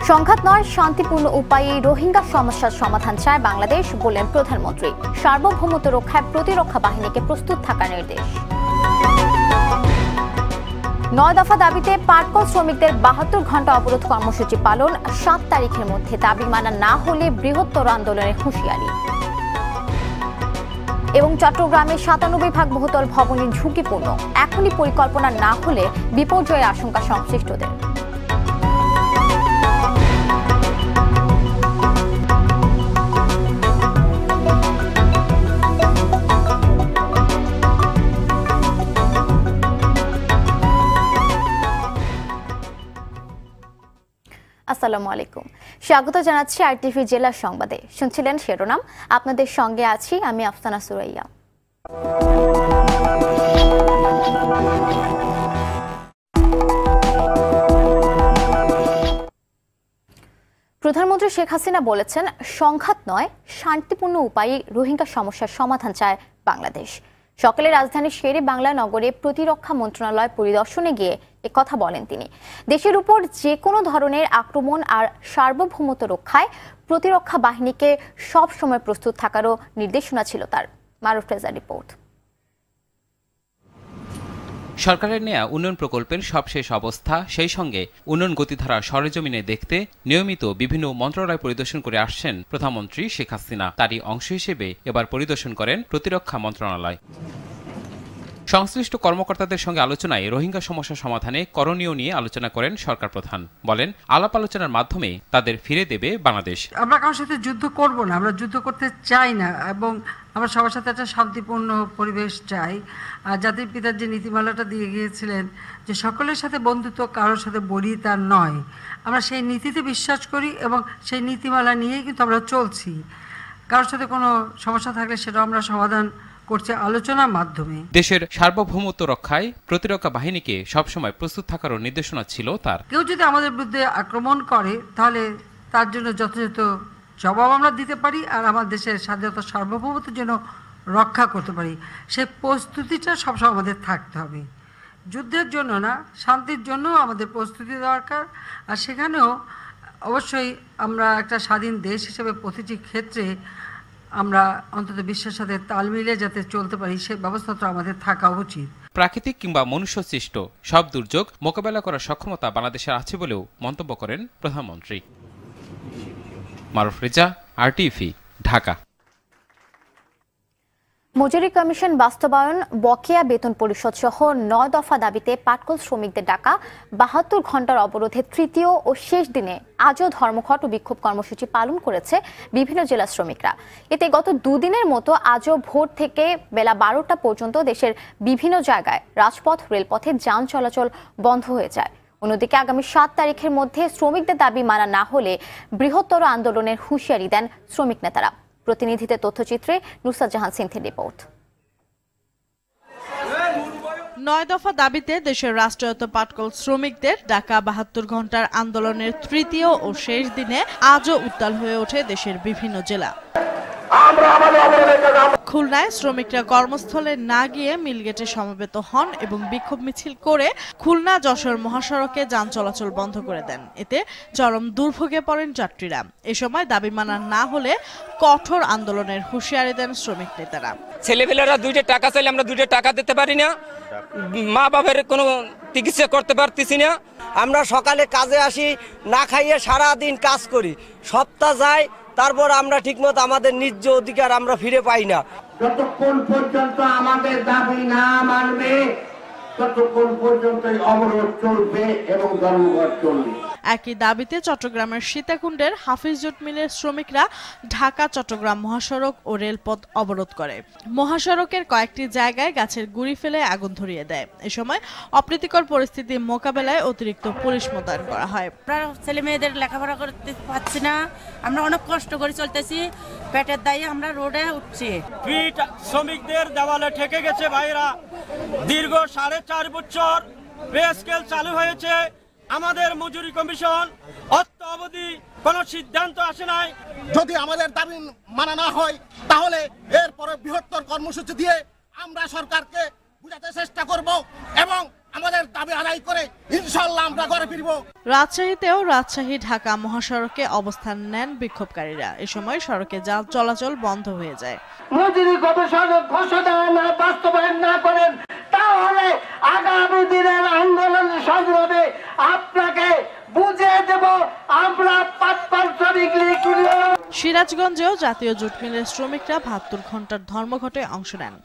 সংঘাত নয়, শান্তিপূর্ণ উপায়ে রোহিঙ্গা সমস্যার সমাধান চায় বাংলাদেশ, বললেন প্রধানমন্ত্রী। সার্বভৌমত্ব রক্ষায় প্রতিরক্ষা বাহিনীকে প্রস্তুত থাকার নির্দেশ। 9 দফা দাবিতে পাটকল শ্রমিকদের 72 ঘণ্টা অবরোধ কর্মসূচি পালন। 7 তারিখের মধ্যে দাবি মানা না হলে বৃহত্তর আন্দোলনের হুঁশিয়ারি। এবং চট্টগ্রামে 97 ভাগ বহুতল ভবনের ঝুঁকিপূর্ণ, এখনই পরিকল্পনা না হলে বিপর্যয়ের আশঙ্কা সংশ্লিষ্টদের। আসসালামু আলাইকুম, স্বাগত জানাচ্ছি RTV জেলা সংবাদে। শুনছিলেন শিরোনাম, আপনাদের সঙ্গে আছি আমি আফসানা সুরাইয়া। প্রধানমন্ত্রী শেখ হাসিনা বলেছেন, সংঘাত নয়, শান্তিপূর্ণ উপায়ে রোহিঙ্গা সমস্যার সমাধান চায় বাংলাদেশ। সকালে রাজধানীর শেরে বাংলা নগরে প্রতিরক্ষা মন্ত্রণালয় পরিদর্শনে গিয়ে একথা বলেন তিনি। দেশের উপর যে কোনো ধরনের আক্রমণ আর সার্বভৌমত্ব রক্ষায় প্রতিরক্ষা বাহিনীকে সব সময় প্রস্তুত থাকারও নির্দেশনা ছিল তার। মারুফ রেজার রিপোর্ট। সরকারের নেয়া উন্নয়ন প্রকল্পের সবশেষ অবস্থা, সেই সঙ্গে উন্নয়ন গতিধারা সরেজমিনে দেখতে নিয়মিত বিভিন্ন মন্ত্রণালয় পরিদর্শন করে আসছেন প্রধানমন্ত্রী শেখ হাসিনা। তারই অংশ হিসেবে এবার পরিদর্শন করেন প্রতিরক্ষা মন্ত্রণালয়। সংশ্লিষ্ট কর্মকর্তাদের সঙ্গে আলোচনায় রোহিঙ্গা সমস্যা সমাধানে করণীয় নিয়ে আলোচনা করেন সরকার প্রধান। বলেন, আলাপ আলোচনার মাধ্যমে তাদের ফিরে দেবে বাংলাদেশ। আমরা কারোর সাথে যুদ্ধ করব না, আমরা যুদ্ধ করতে চাই না, এবং আমরা সবার সাথে একটা শান্তিপূর্ণ পরিবেশ চাই। আর জাতির পিতার যে নীতিমালাটা দিয়ে গিয়েছিলেন যে সকলের সাথে বন্ধুত্ব, কারোর সাথে বরিতা নয়, আমরা সেই নীতিতে বিশ্বাস করি এবং সেই নীতিমালা নিয়েই কিন্তু আমরা চলছি। কারোর সাথে কোনো সমস্যা থাকলে সেটা আমরা সমাধান করছে আলোচনার মাধ্যমে। দেশের সার্বভৌমত্ব রক্ষায় প্রতিরক্ষা বাহিনীকে সবসময় প্রস্তুত থাকারও নির্দেশনা ছিল তার। কেউ যদি আমাদের বিরুদ্ধে আক্রমণ করে তাহলে তার জন্য যথাযথ জবাব আমরা দিতে পারি, আর আমার দেশের স্বাধীনতা সার্বভৌমত্বের জন্য রক্ষা করতে পারি। সেই প্রস্তুতিটা সবসময় আমাদের থাকতে হবে। যুদ্ধের জন্য না, শান্তির জন্য আমাদের প্রস্তুতি দরকার। আর সেখানেও অবশ্যই আমরা একটা স্বাধীন দেশ হিসেবে প্রতিটি ক্ষেত্রে আমরা অন্তত বিশ্বের সাথে তাল মিলিয়ে যাতে চলতে পারি, সেই ব্যবস্থাটা আমাদের থাকা উচিত। প্রাকৃতিক কিংবা মনুষ্যসৃষ্ট সব দুর্যোগ মোকাবেলা করার সক্ষমতা বাংলাদেশের আছে বলেও মন্তব্য করেন প্রধানমন্ত্রী। মারুফ রেজা, RTV, ঢাকা। মজুরি কমিশন বাস্তবায়ন, বকেয়া বেতন পরিশোধ সহ 9 দফা দাবিতে পাটকল শ্রমিকদের ডাকা 72 ঘণ্টার অবরোধে তৃতীয় ও শেষ দিনে আজও ধর্মঘট ও বিক্ষোভ কর্মসূচি পালন করেছে বিভিন্ন জেলা শ্রমিকরা। এতে গত দুদিনের মতো আজও ভোর থেকে বেলা 12টা পর্যন্ত দেশের বিভিন্ন জায়গায় রাজপথ, রেলপথে যান চলাচল বন্ধ হয়ে যায়। অন্যদিকে আগামী 7 তারিখের মধ্যে শ্রমিকদের দাবি মানা না হলে বৃহত্তর আন্দোলনের হুঁশিয়ারি দেন শ্রমিক নেতারা। প্রতিনিধিদের তথ্যচিত্রে নুসরাত জাহান সিনথির রিপোর্ট। 9 দফা দাবিতে দেশের রাষ্ট্রায়ত্ত পাটকল শ্রমিকদের ডাকা 72 ঘণ্টার আন্দোলনের তৃতীয় ও শেষ দিনে আজও উত্তাল হয়ে ওঠে দেশের বিভিন্ন জেলা। খুলনায় শ্রমিকরা কর্মস্থলে না গিয়ে মিলগেটে সমবেত হন এবং বিক্ষোভ মিছিল করে খুলনা যশোর মহাসড়কে যান চলাচল বন্ধ করে দেন। এতে চরম দুর্ভোগে পড়েন যাত্রীরা। এ সময় দাবি মানা না হলে কঠোর আন্দোলনের হুঁশিয়ারি দেন শ্রমিক নেতারা। ছেলেপেলেরা 2টা টাকা চাইলে আমরা 2টা টাকা দিতে পারি না, মা বাবার কোনো চিকিৎসা করতে পারতেছি না। আমরা সকালে কাজে আসি, না খাইয়ে সারা দিন কাজ করি, সপ্তাহ যায়, তারপর আমরা ঠিকমতো আমাদের ন্যায্য অধিকার আমরা ফিরে পাই না। যতক্ষণ পর্যন্ত আমাদের দাবি না মানবে ততক্ষণ পর্যন্ত অবরোধ চলবে এবং ধর্মঘট চলবে। একই দাবিতে চট্টগ্রামের সীতাকুণ্ডের হাফিজ জুট মিলের শ্রমিকরা ঢাকা চট্টগ্রাম মহাসড়ক ও রেলপথ অবরোধ করে। মহাসড়কের কয়েকটি জায়গায় গাছের গুঁড়ি ফেলে আগুন ধরিয়ে দেয়। এ সময় অপ্রীতিকর পরিস্থিতি মোকাবেলায় অতিরিক্ত পুলিশ মোতায়েন করা হয়। ছেলে মেয়েদের লেখাপড়া করতে পারছি না, আমরা অনেক কষ্ট করে চলতেছি, পেটের দায়ে আমরা রোডে উঠছি। শ্রমিকদের দেওয়ালে ঠেকে গেছে ভাইরা। দীর্ঘ 4.5 বছর পে স্কেল চালু হয়েছে, আমাদের মজুরি কমিশন অর্থ অবধি কোনো সিদ্ধান্ত আসে নাই। যদি আমাদের দাবি মানা না হয় তাহলে এরপরে বৃহত্তর কর্মসূচি দিয়ে আমরা সরকারকে বোঝাতে চেষ্টা করব এবং আমাদের দাবি আদায় করে ইনশাআল্লাহ আমরা ঘরে ফিরবো। রাজশাহীতেও রাজশাহী ঢাকা মহাসড়কে অবস্থান নেন বিক্ষোভকারীরা। এ সময় সড়কে যান চলাচল বন্ধ হয়ে যায়। মজুরি কমিশনের ঘোষণা না বাস্তবায়ন না করেন তাহলে আগামী দিনের আন্দোলনের সংগ্রামে আপনাকে বুঝিয়ে দেব আমরা পাটকল শ্রমিক লীগ ইউনিয়ন। সিরাজগঞ্জেও জাতীয় জুট মিলের শ্রমিকরা ৭২ ঘন্টার ধর্মঘটে অংশ নেন।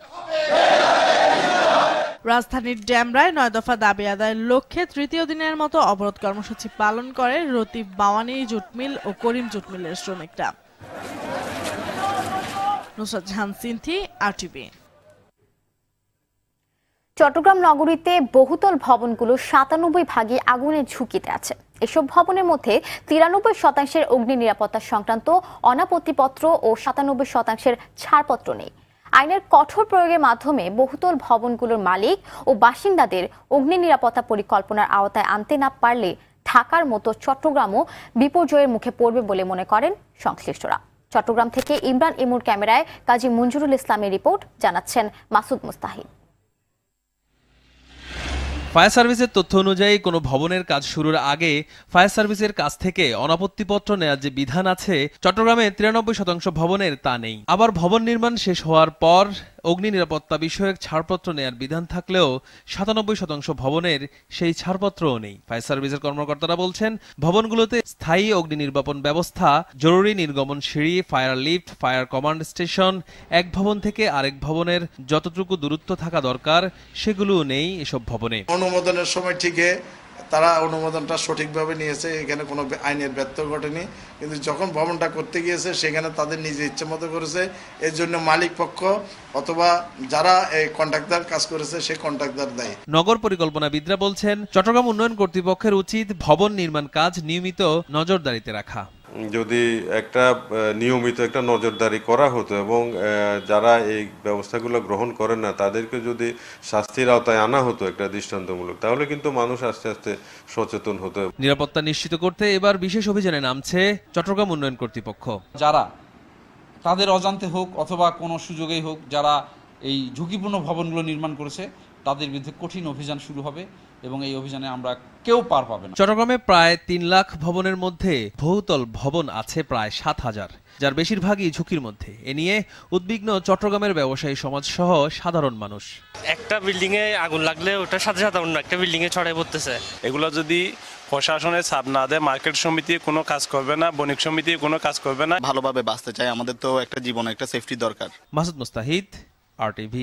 রাজধানীর ডেমরায় ৯ দফা দাবি আদায়ের লক্ষ্যে তৃতীয় দিনের মতো অবরোধ কর্মসূচি পালন করে রতিব বাওয়ানি জুট মিল ও করিম জুট মিলের শ্রমিকরা। নুসরাত জাহান সিনথি, RTV। চট্টগ্রাম নগরীতে বহুতল ভবনগুলো ৯৭ ভাগই আগুনের ঝুঁকিতে আছে। এসব ভবনের মধ্যে ৯৩% অগ্নি নিরাপত্তা সংক্রান্ত অনাপত্তিপত্র ও ৯৭% ছাড়পত্র নেই। আইনের কঠোর প্রয়োগের মাধ্যমে বহুতল ভবনগুলোর মালিক ও বাসিন্দাদের অগ্নি নিরাপত্তা পরিকল্পনার আওতায় আনতে না পারলে ঢাকার মতো চট্টগ্রামও বিপর্যয়ের মুখে পড়বে বলে মনে করেন সংশ্লিষ্টরা। চট্টগ্রাম থেকে ইমরান ইমুর ক্যামেরায় কাজী মঞ্জুরুল ইসলামের রিপোর্ট, জানাচ্ছেন মাসুদ মুস্তাহিদ। ফায়ার সার্ভিসের তথ্য অনুযায়ী কোনো ভবনের কাজ শুরুর আগে ফায়ার সার্ভিসের কাছ থেকে অনাপত্তিপত্র নেওয়ার যে বিধান আছে, চট্টগ্রামে ৯৩% ভবনের তা নেই। আবার ভবন নির্মাণ শেষ হওয়ার পর অগ্নি নিরাপত্তা বিষয়ক ছাড়পত্র নেয়ার বিধান থাকলেও ৯৭% ভবনের সেই ছাড়পত্রও নেই। ফায়ার সার্ভিসের কর্মকর্তারা বলছেন, ভবনগুলোতে স্থায়ী অগ্নি নির্বাপন ব্যবস্থা, জরুরি নির্গমন সিঁড়ি, fire lift, fire command station, এক ভবন থেকে আরেক ভবনের যতটুকু দূরত্ব থাকা দরকার সেগুলোও নেই এসব ভবনে। অনুমোদনের সময় ঠিকই তারা অনুমোদনটা সঠিকভাবে নিয়েছে, এখানে কোনো আইনের ব্যত্যয় ঘটেনি, কিন্তু যখন ভবনটা করতে গিয়েছে সেখানে তাদের নিজে ইচ্ছে মতো করেছে। এর জন্য মালিক পক্ষ অথবা যারা এই কন্ট্রাক্টর কাজ করেছে সেই কন্ট্রাক্টর দায়ী। নগর পরিকল্পনাবিদরা বলছেন, চট্টগ্রাম উন্নয়ন কর্তৃপক্ষের উচিত ভবন নির্মাণ কাজ নিয়মিত নজরদারিতে রাখা। যদি একটা নিয়মিত একটা নজরদারি করা হতো এবং যারা এই ব্যবস্থাগুলো গ্রহণ করেন না তাদেরকে যদি শাস্তির আওতায় আনা হতো একটা দৃষ্টান্তমূলক, তাহলে কিন্তু মানুষ আস্তে আস্তে সচেতন হতো। নিরাপত্তা নিশ্চিত করতে এবার বিশেষ অভিযানে নামছে চট্টগ্রাম উন্নয়ন কর্তৃপক্ষ। যারা তাদের অজান্তে হোক অথবা কোনো সুযোগেই হোক যারা এই ঝুঁকিপূর্ণ ভবনগুলো নির্মাণ করেছে তাদের বিরুদ্ধে কঠিন অভিযান শুরু হবে এবং এই অভিযানে আমরা কেউ পার পাবে না। চট্টগ্রামে প্রায় ৩ লাখ ভবনের মধ্যে বহুতল ভবন আছে প্রায় ৭,০০০, যার বেশিরভাগই ঝুঁকির মধ্যে। এ নিয়ে উদ্বিগ্ন চট্টগ্রামের ব্যবসায়ী সমাজ সহ সাধারণ মানুষ। একটা বিল্ডিং এ আগুন লাগলে ওটার সাথে সাথে অন্য একটা বিল্ডিং এ ছড়াই পড়তেছে। এগুলো যদি প্রশাসনের ছাপ না দেয়, মার্কেট সমিতি কোনো কাজ করবে না, বণিক সমিতি কোনো কাজ করবে না। ভালোভাবে বাঁচতে চাই, আমাদের তো একটা জীবনে একটা সেফটি দরকার। মাসুদ মুস্তাহিদ, RTV।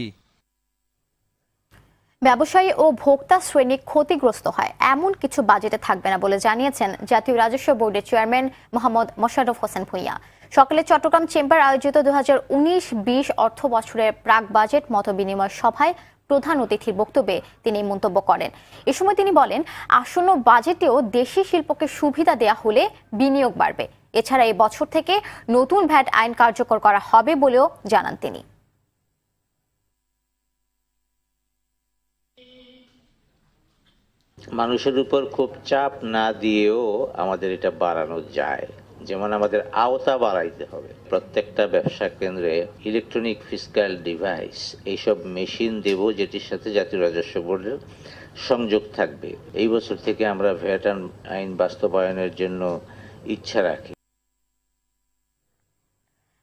ব্যবসায়ী ও ভোক্তা শ্রেণী ক্ষতিগ্রস্ত হয় এমন কিছু বাজেটে থাকবে না বলে জানিয়েছেন জাতীয় রাজস্ব বোর্ডের চেয়ারম্যান মোহাম্মদ মোশাররফ হোসেন ভূঁইয়া। সকালে চট্টগ্রাম চেম্বার আয়োজিত 2019-20 অর্থ বছরের প্রাক বাজেট মত বিনিময় সভায় প্রধান অতিথির বক্তব্যে তিনি মন্তব্য করেন। এ সময় তিনি বলেন, আসন্ন বাজেটেও দেশি শিল্পকে সুবিধা দেয়া হলে বিনিয়োগ বাড়বে। এছাড়া এই বছর থেকে নতুন ভ্যাট আইন কার্যকর করা হবে বলেও জানান তিনি। মানুষের উপর খুব চাপ না দিয়েও আমাদের এটা বাড়ানো যায়। যেমন আমাদের আওতা বাড়াইতে হবে। প্রত্যেকটা ব্যবসা কেন্দ্রে ইলেকট্রনিক ফিসক্যাল ডিভাইস, এইসব মেশিন দেব, যেটির সাথে জাতীয় রাজস্ব বোর্ডের সংযোগ থাকবে। এই বছর থেকে আমরা ভ্যাট আইন বাস্তবায়নের জন্য ইচ্ছা রাখি।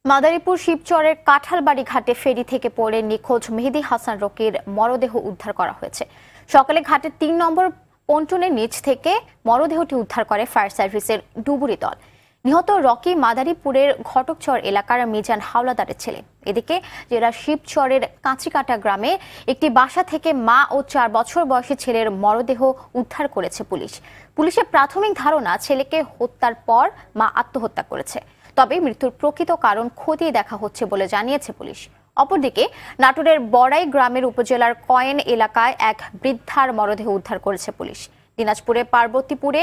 মাদারীপুর শিবচরের কাঁঠালবাড়ি ঘাটে ফেরি থেকে পড়ে নিখোঁজ মেহেদী হাসান রকির মরদেহ উদ্ধার করা হয়েছে। সকালে ঘাটের ৩ নম্বর পন্টনের নিচ থেকে মরদেহটি উদ্ধার করে ফায়ার সার্ভিসের ডুবুরি দল। নিহত রকি মাদারীপুরের ঘটকচর এলাকার মিজান হাওলাদারের ছেলে। এদিকে জেলার শিবচরের কাঁচিকাটা গ্রামে একটি বাসা থেকে মা ও 4 বছর বয়সী ছেলের মরদেহ উদ্ধার করেছে পুলিশ। পুলিশের প্রাথমিক ধারণা, ছেলেকে হত্যার পর মা আত্মহত্যা করেছে। তবে মৃত্যুর প্রকৃত কারণ খতিয়ে দেখা হচ্ছে বলে জানিয়েছে পুলিশ। অপরদিকে নাটোরের বড়াই গ্রামের উপজেলার কয়েন এলাকায় এক বৃদ্ধার মরদেহ উদ্ধার করেছে পুলিশ। দিনাজপুরে পার্বতীপুরে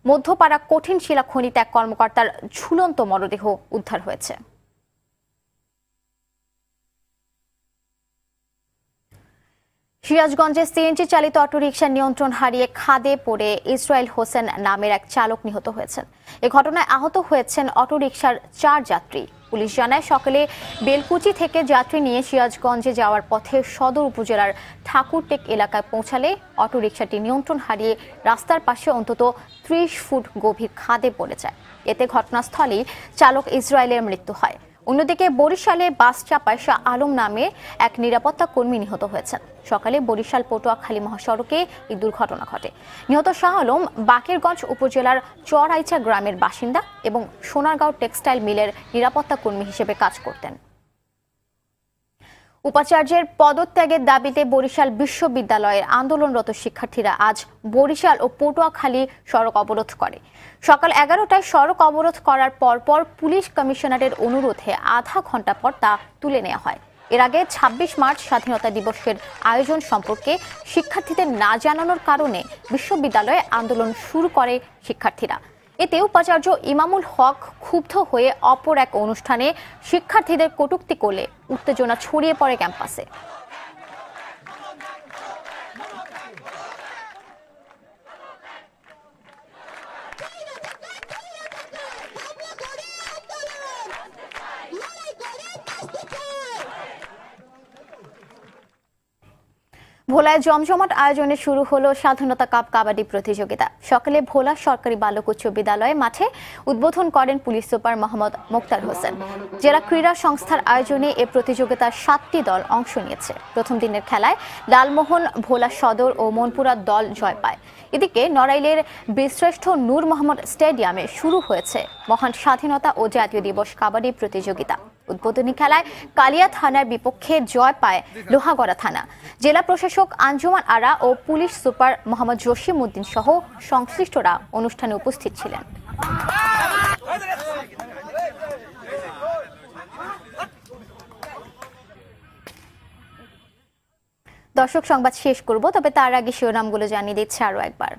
মধ্যপাড়া কঠিন শিলা খনিতে এক কর্মকর্তার ঝুলন্ত মরদেহ উদ্ধার হয়েছে। সিরাজগঞ্জে সিএনজি চালিত অটোরিকশা নিয়ন্ত্রণ হারিয়ে খাদে পড়ে ইসরায়েল হোসেন নামের এক চালক নিহত হয়েছেন। এ ঘটনায় আহত হয়েছেন অটোরিকশার 4 যাত্রী। পুলিশ জানায় সকালে বেলকুচি থেকে যাত্রী নিয়ে সিরাজগঞ্জে যাওয়ার পথে সদর উপজেলার ঠাকুরটেক এলাকায় পৌঁছালে অটোরিকশাটি নিয়ন্ত্রণ হারিয়ে রাস্তার পাশে অন্তত 30 ফুট গভীর খাদে পড়ে যায়। এতে ঘটনাস্থলেই চালক ইসরায়েলের মৃত্যু হয়। অন্যদিকে বরিশালে বাস চাপায় শাহ আলম নামে এক নিরাপত্তা কর্মী নিহত হয়েছেন। সকালে বরিশাল পটুয়াখালী মহাসড়কে এই দুর্ঘটনা ঘটে। নিহত শাহ আলম বাকেরগঞ্জ উপজেলার চরআইচা গ্রামের বাসিন্দা এবং সোনারগাঁও টেক্সটাইল মিলের নিরাপত্তা কর্মী হিসেবে কাজ করতেন। উপাচার্যের পদত্যাগের দাবিতে বরিশাল বিশ্ববিদ্যালয়ের আন্দোলনরত শিক্ষার্থীরা আজ বরিশাল ও পটুয়াখালী সড়ক অবরোধ করে। সকাল 11টায় সড়ক অবরোধ করার পরপর পুলিশ কমিশনারের অনুরোধে আধা ঘন্টা পর তা তুলে নেওয়া হয়। এর আগে 26 মার্চ স্বাধীনতা দিবসের আয়োজন সম্পর্কে শিক্ষার্থীদের না জানানোর কারণে বিশ্ববিদ্যালয়ে আন্দোলন শুরু করে শিক্ষার্থীরা। এতে উপাচার্য ইমামুল হক ক্ষুব্ধ হয়ে অপর এক অনুষ্ঠানে শিক্ষার্থীদের কটূক্তি করলে উত্তেজনা ছড়িয়ে পড়ে ক্যাম্পাসে। ভোলায় জমজমাট আয়োজনে শুরু হলো স্বাধীনতা কাপ কাবাডি প্রতিযোগিতা। সকালে ভোলা সরকারি বালক উচ্চ বিদ্যালয় মাঠে উদ্বোধন করেন পুলিশ সুপার মোহাম্মদ মোক্তার হোসেন। জেলা ক্রীড়া সংস্থার আয়োজনে এ প্রতিযোগিতার 7টি দল অংশ নিয়েছে। প্রথম দিনের খেলায় লালমোহন, ভোলা সদর ও মনপুরা দল জয় পায়। এদিকে নড়াইলের বীরশ্রেষ্ঠ নূর মোহাম্মদ স্টেডিয়ামে শুরু হয়েছে মহান স্বাধীনতা ও জাতীয় দিবস কাবাডি প্রতিযোগিতা। উদ্বোধনী খেলায় কালিয়া থানার বিপক্ষে জয় পায় লোহাগড়া থানা। জেলা প্রশাসক আঞ্জুমান আরা ও পুলিশ সুপার মোহাম্মদ জসিম উদ্দিন সহ সংশ্লিষ্টরা অনুষ্ঠানে উপস্থিত ছিলেন। দর্শক, সংবাদ শেষ করব, তবে তার আগে শিরোনামগুলো জানিয়ে দিচ্ছে আরো একবার।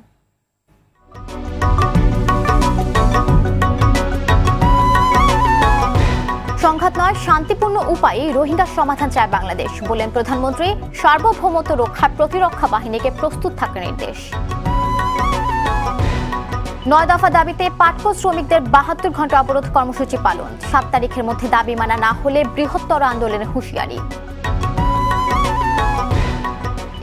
সংঘাত নয়, শান্তিপূর্ণ উপায়ে রোহিঙ্গা সমাধান চায় বাংলাদেশ, বলেন প্রধানমন্ত্রী। সার্বভৌমত্ব রক্ষায় প্রতিরক্ষা বাহিনীকে প্রস্তুত থাকার নির্দেশ। 9 দফা দাবিতে পাটকল শ্রমিকদের 72 ঘন্টা অবরোধ কর্মসূচি পালন। 7 তারিখের মধ্যে দাবি মানা না হলে বৃহত্তর আন্দোলনের হুঁশিয়ারি।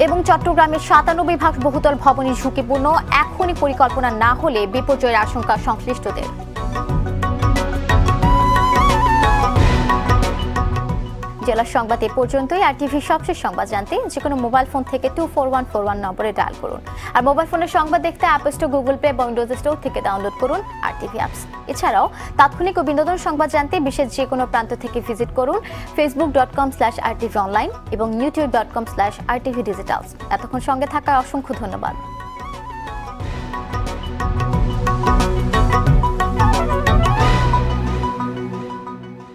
এবং চট্টগ্রামের 97 বহুতল ভবনই ঝুঁকিপূর্ণ, এখনই পরিকল্পনা না হলে বিপর্যয়ের আশঙ্কা সংশ্লিষ্টদের। জেলার সংবাদ এ পর্যন্তই। আর টিভি সবশেষ সংবাদ জানতে যে কোনো মোবাইল ফোন থেকে 24141 নম্বরে ডায়াল করুন। আর মোবাইল ফোনের সংবাদ দেখতে অ্যাপ স্টোর, গুগল প্লে বা উইন্ডোজ স্টোর থেকে ডাউনলোড করুন আর টিভি অ্যাপস। এছাড়াও তাৎক্ষণিক ও বিনোদন সংবাদ জানতে বিশ্বের যে কোনো প্রান্ত থেকে ভিজিট করুন facebook.com/rtvonline এবং youtube.com/rtvdigitals। এতক্ষণ সঙ্গে থাকার অসংখ্য ধন্যবাদ।